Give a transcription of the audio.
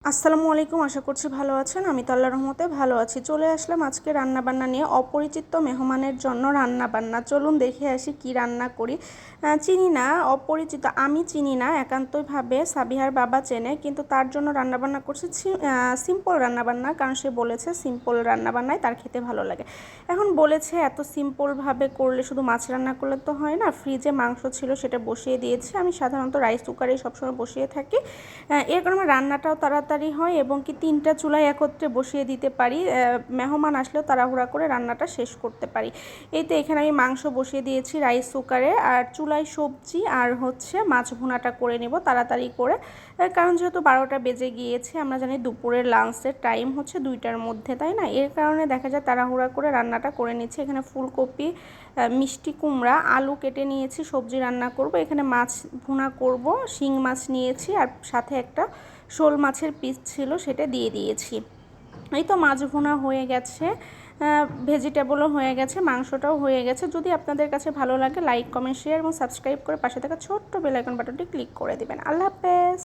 আসসালামু আলাইকুম, আশা করছি ভালো আছেন। আমি তো আল্লাহর রহমতে ভালো আছি। চলে আসলাম আজকে রান্নাবান্না নিয়ে। অপরিচিত মেহমানের জন্য রান্নাবান্না, চলুন দেখে আসি কি রান্না করি। চিনি না, অপরিচিত আমি চিনি না, একান্তইভাবে সাবিহার বাবা চেনে, কিন্তু তার জন্য রান্নাবান্না করছি সিম্পল রান্নাবান্না, কারণ সে বলেছে সিম্পল রান্নাবান্নায় তার খেতে ভালো লাগে। এখন বলেছে এত সিম্পলভাবে করলে, শুধু মাছ রান্না করলে তো হয় না। ফ্রিজে মাংস ছিল, সেটা বসিয়ে দিয়েছি। আমি সাধারণত রাইস কুকারেই সবসময় বসিয়ে থাকি। এর কারণে রান্নাটাও তাড়াতাড়ি হয় এবং কি 3টা চুলায় একত্রে বসিয়ে দিতে পারি। মেহমান আসলেও তাড়াহুড়া করে রান্নাটা শেষ করতে পারি। এই তো এখানে আমি মাংস বসিয়ে দিয়েছি রাইস কুকারে, আর চুলায় সবজি আর হচ্ছে মাছ ভুনাটা করে নেব তাড়াতাড়ি করে, কারণ যেহেতু 12টা বেজে গিয়েছে। আমরা জানি দুপুরের লাঞ্চের টাইম হচ্ছে 2টার মধ্যে, তাই না? এর কারণে দেখা যায় তাড়াহুড়া করে রান্নাটা করে নিচ্ছি। এখানে ফুলকপি, মিষ্টি কুমড়া, আলু কেটে নিয়েছি, সবজি রান্না করব। এখানে মাছ ভুনা করব, শিং মাছ নিয়েছি, আর সাথে একটা শোল মাছের পিস ছিল, সেটা দিয়ে দিয়েছি। এই তো মাছ ভুনা হয়ে গেছে, ভেজিটেবলও হয়ে গেছে, মাংসটাও হয়ে গেছে। যদি আপনাদের কাছে ভালো লাগে, লাইক কমেন্ট শেয়ার এবং সাবস্ক্রাইব করে পাশে থাকা ছোট্ট বেল আইকন বাটনটি ক্লিক করে দিবেন। আল্লাহ হাফেজ।